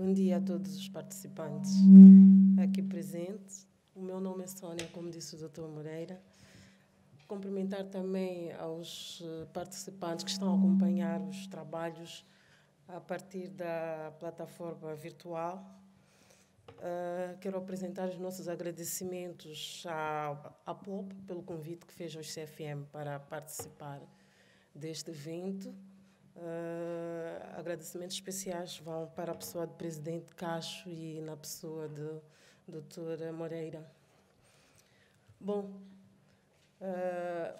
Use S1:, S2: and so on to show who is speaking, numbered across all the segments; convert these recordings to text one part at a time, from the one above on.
S1: Bom dia a todos os participantes aqui presentes. O meu nome é Sônia, como disse o Dr. Moreira. Cumprimentar também aos participantes que estão a acompanhar os trabalhos a partir da plataforma virtual. Quero apresentar os nossos agradecimentos à POP pelo convite que fez aos CFM para participar deste evento. Agradecimentos especiais vão para a pessoa do presidente Cacho e na pessoa do Dr. Moreira. Bom,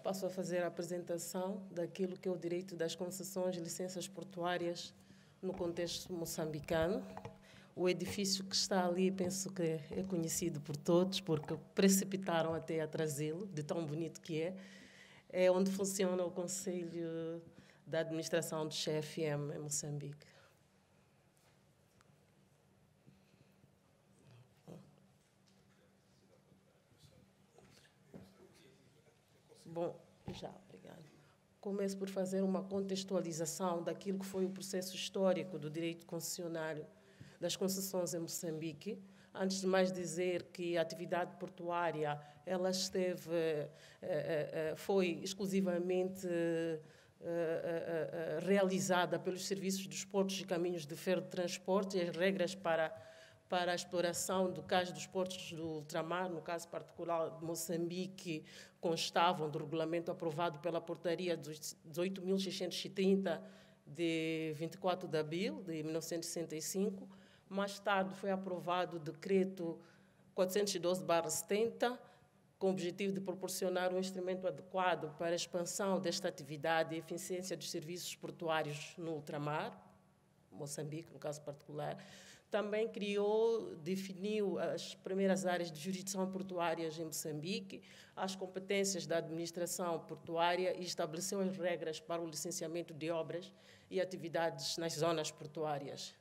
S1: passo a fazer a apresentação daquilo que é o direito das concessões e licenças portuárias no contexto moçambicano. O edifício que está ali, penso que é conhecido por todos, porque precipitaram até a trazê-lo, de tão bonito que é onde funciona o Conselho da Administração do CFM em Moçambique. Bom, obrigado. Começo por fazer uma contextualização daquilo que foi o processo histórico do direito concessionário das concessões em Moçambique. Antes de mais dizer que a atividade portuária ela foi exclusivamente realizada pelos serviços dos portos e caminhos de ferro de transporte, e as regras para a exploração do cais dos portos do ultramar, no caso particular de Moçambique, constavam do regulamento aprovado pela portaria dos 18.630 de 24 de abril de 1965. Mais tarde foi aprovado o decreto 412/70, com o objetivo de proporcionar um instrumento adequado para a expansão desta atividade e eficiência dos serviços portuários no ultramar, Moçambique, no caso particular. Também definiu as primeiras áreas de jurisdição portuárias em Moçambique, as competências da administração portuária e estabeleceu as regras para o licenciamento de obras e atividades nas zonas portuárias.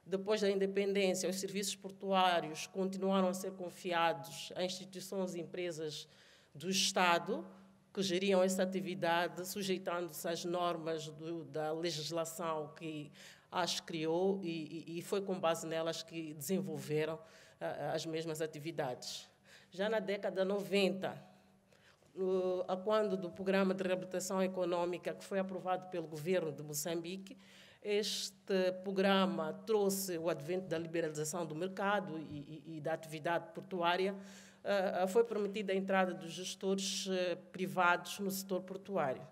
S1: Depois da independência, os serviços portuários continuaram a ser confiados a instituições e empresas do Estado que geriam essa atividade, sujeitando-se às normas da legislação que as criou e foi com base nelas que desenvolveram as mesmas atividades. Já na década 90, quando do Programa de Reabilitação Econômica que foi aprovado pelo governo de Moçambique, este programa trouxe o advento da liberalização do mercado e da atividade portuária. Foi permitida a entrada dos gestores privados no setor portuário.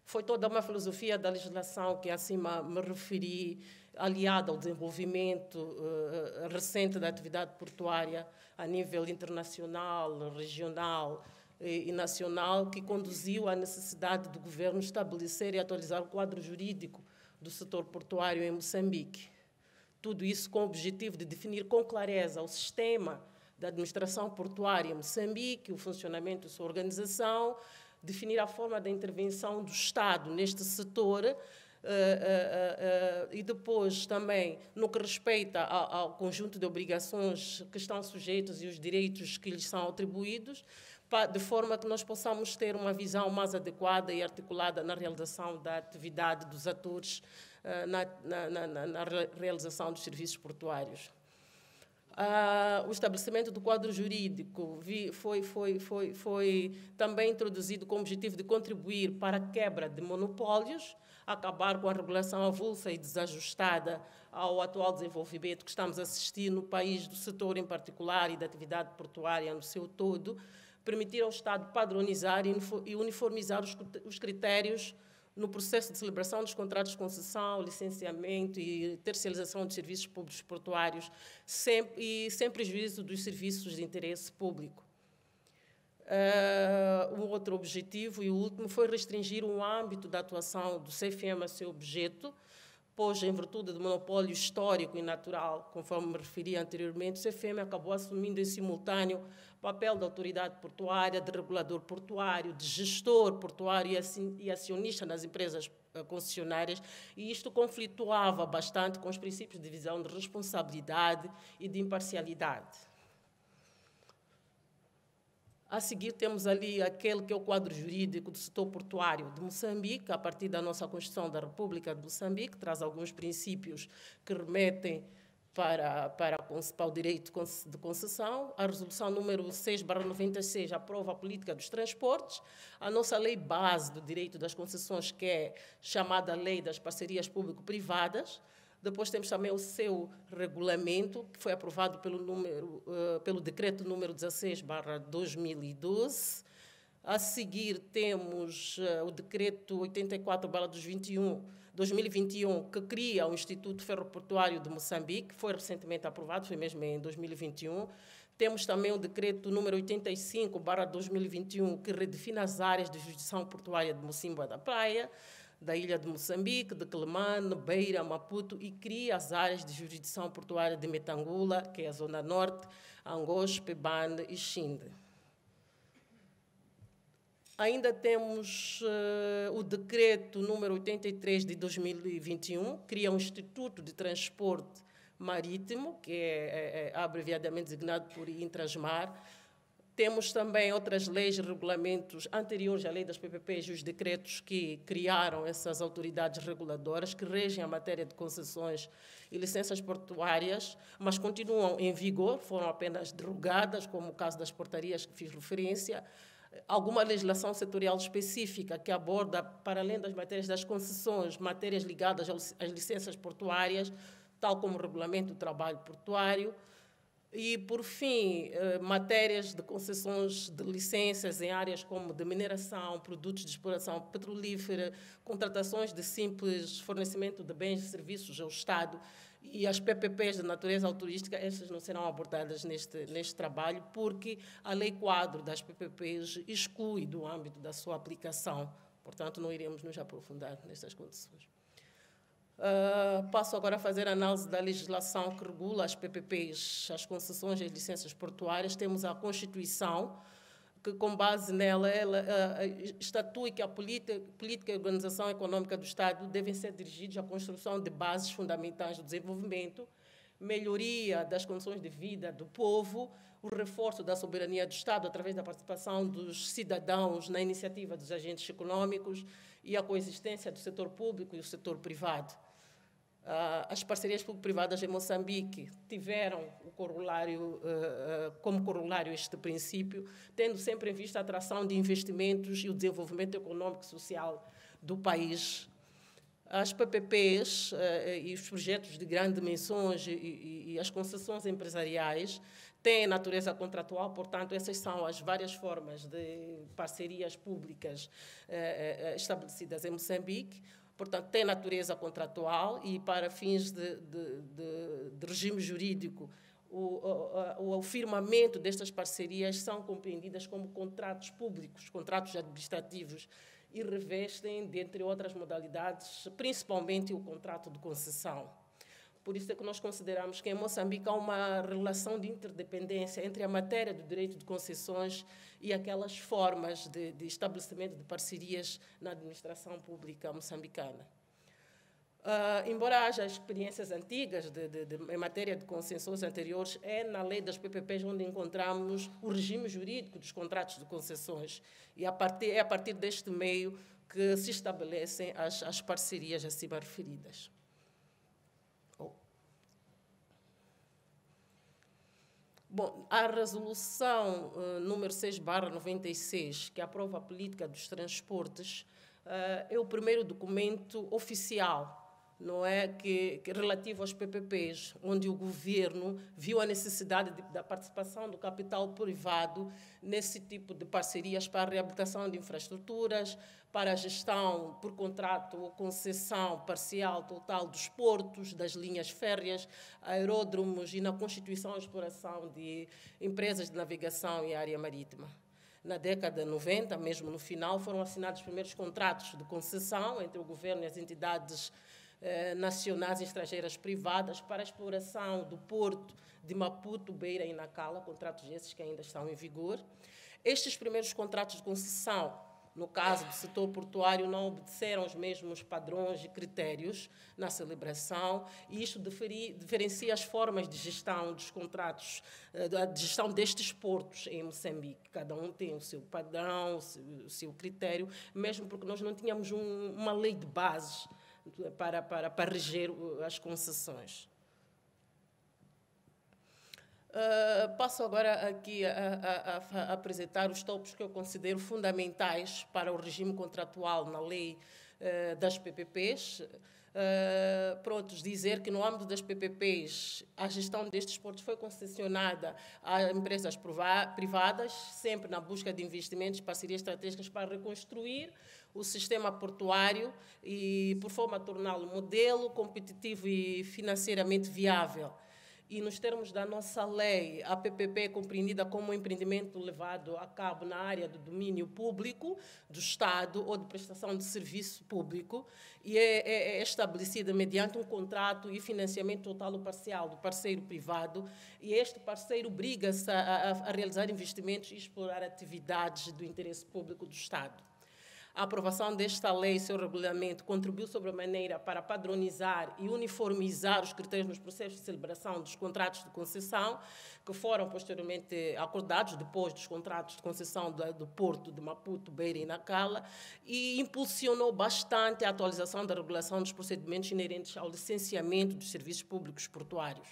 S1: Foi toda uma filosofia da legislação que acima me referi, aliada ao desenvolvimento recente da atividade portuária a nível internacional, regional e nacional, que conduziu à necessidade do governo estabelecer e atualizar o quadro jurídico do setor portuário em Moçambique. Tudo isso com o objetivo de definir com clareza o sistema da administração portuária em Moçambique, o funcionamento de sua organização, definir a forma da intervenção do Estado neste setor e depois também, no que respeita ao conjunto de obrigações que estão sujeitos e os direitos que lhes são atribuídos, de forma que nós possamos ter uma visão mais adequada e articulada na realização da atividade dos atores na realização dos serviços portuários. O estabelecimento do quadro jurídico foi também introduzido com o objetivo de contribuir para a quebra de monopólios, acabar com a regulação avulsa e desajustada ao atual desenvolvimento que estamos a assistir no país, do setor em particular e da atividade portuária no seu todo, permitir ao Estado padronizar e uniformizar os critérios no processo de celebração dos contratos de concessão, licenciamento e terceirização de serviços públicos portuários, sem prejuízo dos serviços de interesse público. Um outro objetivo, e o último, foi restringir o âmbito da atuação do CFM a seu objeto, pois, em virtude do monopólio histórico e natural, conforme me referi anteriormente, o CFM acabou assumindo em simultâneo o papel de autoridade portuária, de regulador portuário, de gestor portuário e acionista nas empresas concessionárias, e isto conflituava bastante com os princípios de divisão de responsabilidade e de imparcialidade. A seguir, temos ali aquele que é o quadro jurídico do setor portuário de Moçambique, a partir da nossa Constituição da República de Moçambique, traz alguns princípios que remetem para o direito de concessão. A resolução número 6/96 aprova a política dos transportes. A nossa lei base do direito das concessões, que é chamada Lei das Parcerias Público-Privadas. Depois temos também o seu regulamento, que foi aprovado pelo decreto número 16/2012. A seguir temos o decreto 84/2021, que cria o Instituto Ferroportuário de Moçambique, que foi recentemente aprovado, foi mesmo em 2021. Temos também o decreto número 85/2021, que redefine as áreas de jurisdição portuária de Mocimboa da Praia, da ilha de Moçambique, de Quelimane, Beira, Maputo, e cria as áreas de jurisdição portuária de Metangula, que é a Zona Norte, Angoche, Pebane e Xinde. Ainda temos o decreto número 83 de 2021, cria um Instituto de Transporte Marítimo, que é abreviadamente designado por Intrasmar. Temos também outras leis e regulamentos anteriores à lei das PPPs e os decretos que criaram essas autoridades reguladoras que regem a matéria de concessões e licenças portuárias, mas continuam em vigor, foram apenas derogadas, como o caso das portarias que fiz referência. Alguma legislação setorial específica que aborda, para além das matérias das concessões, matérias ligadas às licenças portuárias, tal como o regulamento do trabalho portuário. E, por fim, matérias de concessões de licenças em áreas como de mineração, produtos de exploração petrolífera, contratações de simples fornecimento de bens e serviços ao Estado e as PPPs de natureza autorística, estas não serão abordadas neste trabalho, porque a Lei Quadro das PPPs exclui do âmbito da sua aplicação. Portanto, não iremos nos aprofundar nestas condições. Passo agora a fazer a análise da legislação que regula as PPPs, as concessões e as licenças portuárias. Temos a Constituição, que, com base nela, ela estatui que a política e organização econômica do Estado devem ser dirigidos à construção de bases fundamentais do desenvolvimento, melhoria das condições de vida do povo, o reforço da soberania do Estado através da participação dos cidadãos na iniciativa dos agentes econômicos e a coexistência do setor público e do setor privado. As parcerias público-privadas em Moçambique tiveram como corolário este princípio, tendo sempre em vista a atração de investimentos e o desenvolvimento econômico e social do país. As PPPs e os projetos de grandes dimensões e as concessões empresariais têm natureza contratual, portanto, essas são as várias formas de parcerias públicas estabelecidas em Moçambique. Portanto, tem natureza contratual e, para fins de regime jurídico, o firmamento destas parcerias são compreendidas como contratos públicos, contratos administrativos, e revestem, dentre outras modalidades, principalmente o contrato de concessão. Por isso é que nós consideramos que em Moçambique há uma relação de interdependência entre a matéria do direito de concessões e aquelas formas de estabelecimento de parcerias na administração pública moçambicana. Embora haja experiências antigas em matéria de concessões anteriores, é na lei das PPPs onde encontramos o regime jurídico dos contratos de concessões. E é a partir deste meio que se estabelecem as parcerias acima referidas. Bom, a resolução número 6/96, que aprova a política dos transportes, é o primeiro documento oficial, não é, que relativo aos PPPs, onde o governo viu a necessidade da participação do capital privado nesse tipo de parcerias para a reabilitação de infraestruturas, para a gestão por contrato ou concessão parcial total dos portos, das linhas férreas, aeródromos e na constituição e exploração de empresas de navegação e área marítima. Na década de 90, mesmo no final, foram assinados os primeiros contratos de concessão entre o governo e as entidades nacionais e estrangeiras privadas para a exploração do porto de Maputo, Beira e Nacala, contratos esses que ainda estão em vigor. Estes primeiros contratos de concessão no caso do setor portuário, não obedeceram os mesmos padrões e critérios na celebração, e isto diferencia as formas de gestão dos contratos, de gestão destes portos em Moçambique. Cada um tem o seu padrão, o seu critério, mesmo porque nós não tínhamos uma lei de bases para reger as concessões. Passo agora aqui a apresentar os tópicos que eu considero fundamentais para o regime contratual na lei das PPPs. Prontos, dizer que no âmbito das PPPs a gestão destes portos foi concessionada a empresas privadas, sempre na busca de investimentos, parcerias estratégicas para reconstruir o sistema portuário e por forma a torná-lo modelo, competitivo e financeiramente viável. E, nos termos da nossa lei, a PPP é compreendida como um empreendimento levado a cabo na área do domínio público, do Estado ou de prestação de serviço público e é estabelecida mediante um contrato e financiamento total ou parcial do parceiro privado, e este parceiro obriga-se a realizar investimentos e explorar atividades do interesse público do Estado. A aprovação desta lei e seu regulamento contribuiu sobremaneira para padronizar e uniformizar os critérios nos processos de celebração dos contratos de concessão, que foram posteriormente acordados depois dos contratos de concessão do Porto de Maputo, Beira e Nacala, e impulsionou bastante a atualização da regulação dos procedimentos inerentes ao licenciamento dos serviços públicos portuários.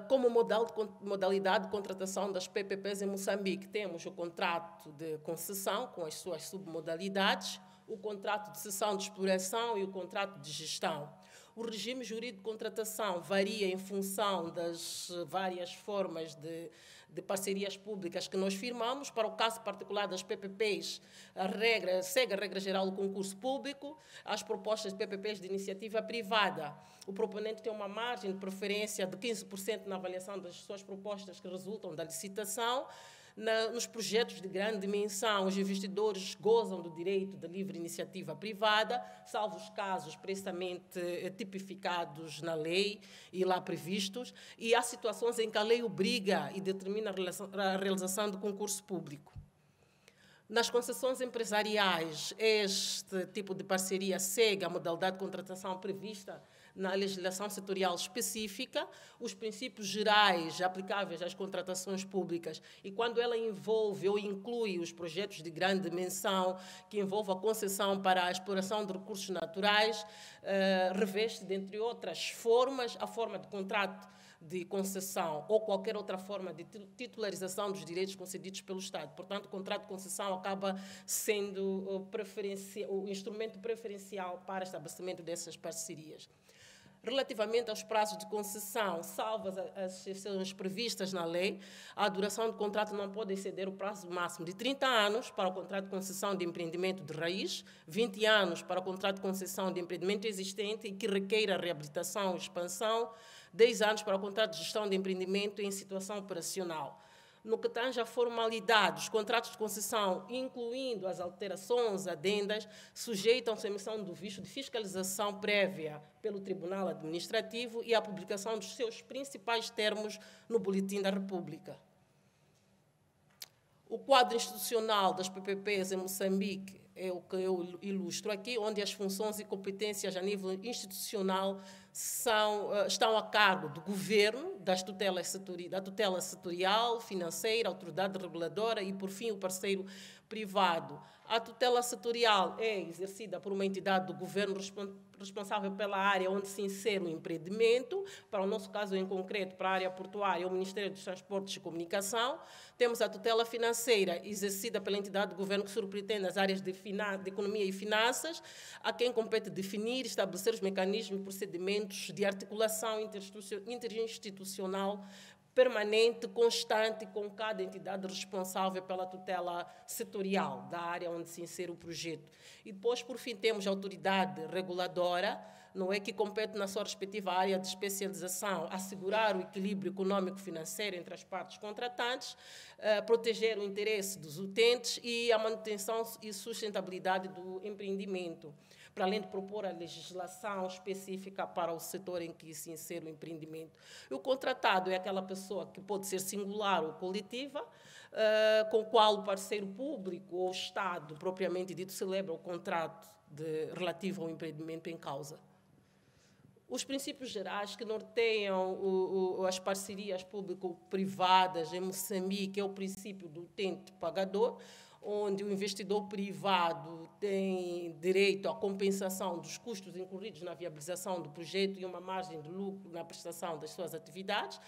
S1: Como modalidade de contratação das PPPs em Moçambique, temos o contrato de concessão, com as suas submodalidades, o contrato de cessão de exploração e o contrato de gestão. O regime jurídico de contratação varia em função das várias formas de parcerias públicas que nós firmamos. Para o caso particular das PPPs, segue a regra geral do concurso público, as propostas de PPPs de iniciativa privada. O proponente tem uma margem de preferência de 15% na avaliação das suas propostas que resultam da licitação. Nos projetos de grande dimensão, os investidores gozam do direito de livre iniciativa privada, salvo os casos expressamente tipificados na lei e lá previstos, e há situações em que a lei obriga e determina a realização do concurso público. Nas concessões empresariais, este tipo de parceria segue a modalidade de contratação prevista na legislação setorial específica, os princípios gerais aplicáveis às contratações públicas, e quando ela envolve ou inclui os projetos de grande dimensão, que envolve a concessão para a exploração de recursos naturais, reveste, dentre outras formas, a forma de contrato de concessão ou qualquer outra forma de titularização dos direitos concedidos pelo Estado. Portanto, o contrato de concessão acaba sendo o instrumento preferencial para estabelecimento dessas parcerias. Relativamente aos prazos de concessão, salvo as exceções previstas na lei, a duração do contrato não pode exceder o prazo máximo de 30 anos para o contrato de concessão de empreendimento de raiz, 20 anos para o contrato de concessão de empreendimento existente e que requeira reabilitação ou expansão, 10 anos para o contrato de gestão de empreendimento em situação operacional. No que tange à formalidade, os contratos de concessão, incluindo as alterações, adendas, sujeitam-se à emissão do visto de fiscalização prévia pelo Tribunal Administrativo e à publicação dos seus principais termos no Boletim da República. O quadro institucional das PPPs em Moçambique é o que eu ilustro aqui, onde as funções e competências a nível institucional estão a cargo do governo, da tutela setorial, financeira, autoridade reguladora e, por fim, o parceiro privado. A tutela setorial é exercida por uma entidade do governo responsável pela área onde se insere o empreendimento, para o nosso caso em concreto, para a área portuária, o Ministério dos Transportes e Comunicação. Temos a tutela financeira, exercida pela entidade do governo que superintende as áreas de economia e finanças, a quem compete definir e estabelecer os mecanismos e procedimentos de articulação interinstitucional permanente, constante, com cada entidade responsável pela tutela setorial da área onde se insere o projeto. E depois, por fim, temos a autoridade reguladora, não é, que compete na sua respectiva área de especialização, assegurar o equilíbrio econômico-financeiro entre as partes contratantes, proteger o interesse dos utentes e a manutenção e sustentabilidade do empreendimento, para além de propor a legislação específica para o setor em que se insere o empreendimento. E o contratado é aquela pessoa pessoa que pode ser singular ou coletiva, com o qual o parceiro público ou o Estado, propriamente dito, celebra o contrato relativo ao empreendimento em causa. Os princípios gerais que norteiam as parcerias público-privadas em Moçambique é o princípio do utente pagador, onde o investidor privado tem direito à compensação dos custos incorridos na viabilização do projeto e uma margem de lucro na prestação das suas atividades,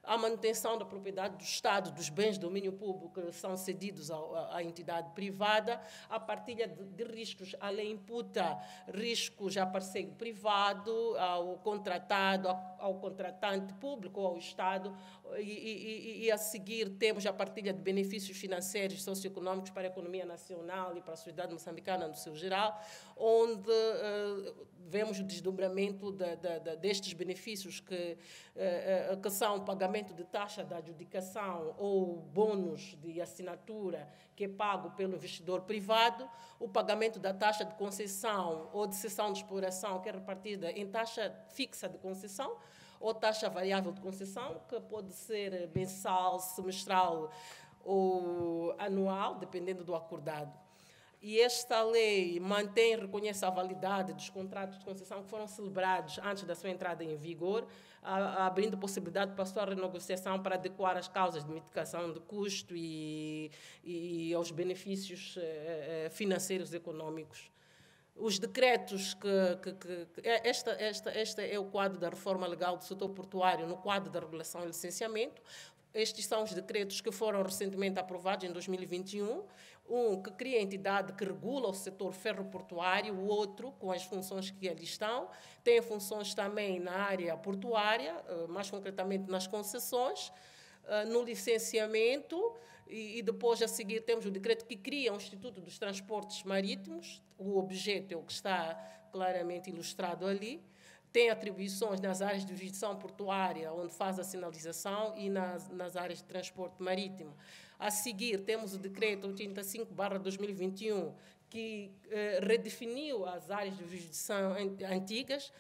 S1: a manutenção da propriedade do Estado dos bens de domínio público que são cedidos à entidade privada, a partilha de riscos, a lei imputa riscos a parceiro privado, ao contratado, ao contratante público ou ao Estado, e a seguir temos a partilha de benefícios financeiros e socioeconômicos para a economia nacional e para a sociedade moçambicana no seu geral, onde vemos o desdobramento destes benefícios que são o pagamento de taxa de adjudicação ou bônus de assinatura que é pago pelo investidor privado, o pagamento da taxa de concessão ou de cessão de exploração que é repartida em taxa fixa de concessão ou taxa variável de concessão, que pode ser mensal, semestral ou anual, dependendo do acordado. E esta lei mantém e reconhece a validade dos contratos de concessão que foram celebrados antes da sua entrada em vigor, abrindo possibilidade para a sua renegociação para adequar as causas de mitigação de custo e aos benefícios financeiros e econômicos. Os decretos este é o quadro da reforma legal do setor portuário no quadro da regulação e licenciamento. Estes são os decretos que foram recentemente aprovados em 2021. Um que cria a entidade que regula o setor ferroportuário, o outro com as funções que ali estão. Tem funções também na área portuária, mais concretamente nas concessões, no licenciamento, e depois a seguir temos o decreto que cria o Instituto dos Transportes Marítimos. O objeto é o que está claramente ilustrado ali. Tem atribuições nas áreas de jurisdição portuária, onde faz a sinalização, e nas áreas de transporte marítimo. A seguir, temos o decreto 85/2021, que redefiniu as áreas de jurisdição antigas,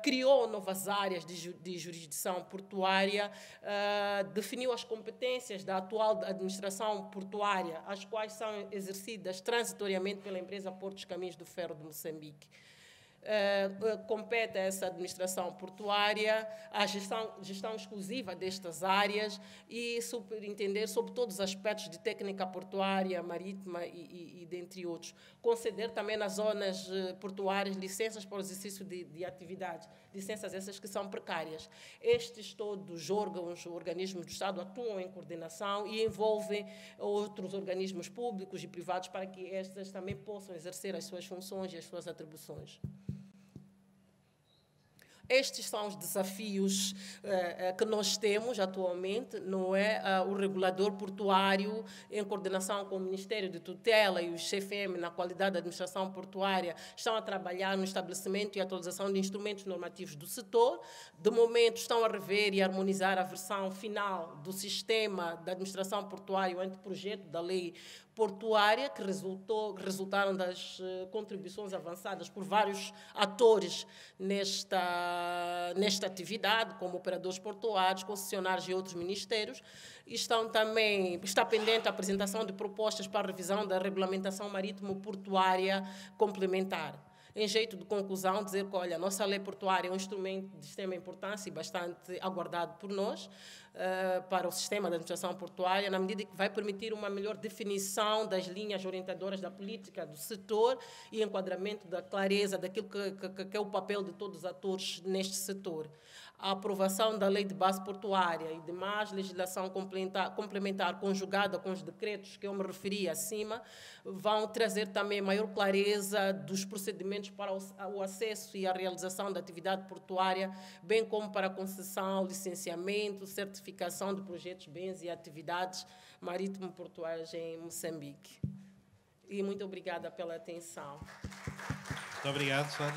S1: criou novas áreas de jurisdição portuária, definiu as competências da atual administração portuária, as quais são exercidas transitoriamente pela empresa Portos Caminhos do Ferro de Moçambique. Compete a essa administração portuária a gestão exclusiva destas áreas e superintender sobre todos os aspectos de técnica portuária, marítima e dentre outros. Conceder também nas zonas portuárias licenças para o exercício de atividades, licenças essas que são precárias. Estes todos organismos do Estado atuam em coordenação e envolvem outros organismos públicos e privados para que estas também possam exercer as suas funções e as suas atribuições. Estes são os desafios que nós temos atualmente, não é? O regulador portuário, em coordenação com o Ministério de Tutela e o CFM, na qualidade da administração portuária, estão a trabalhar no estabelecimento e atualização de instrumentos normativos do setor. De momento, estão a rever e harmonizar a versão final do sistema da administração portuária, o anteprojeto da lei portuária, que resultaram das contribuições avançadas por vários atores nesta atividade, como operadores portuários, concessionários e outros ministérios. Está pendente a apresentação de propostas para a revisão da regulamentação marítimo-portuária complementar. Em jeito de conclusão, dizer que, olha, a nossa lei portuária é um instrumento de extrema importância e bastante aguardado por nós para o sistema de administração portuária, na medida que vai permitir uma melhor definição das linhas orientadoras da política do setor e enquadramento da clareza daquilo que é o papel de todos os atores neste setor. A aprovação da lei de base portuária e demais legislação complementar conjugada com os decretos que eu me referi acima vão trazer também maior clareza dos procedimentos para o acesso e a realização da atividade portuária, bem como para a concessão, licenciamento, certificação de projetos, bens e atividades marítimo-portuárias em Moçambique. E muito obrigada pela atenção.
S2: Muito obrigado, Sónia.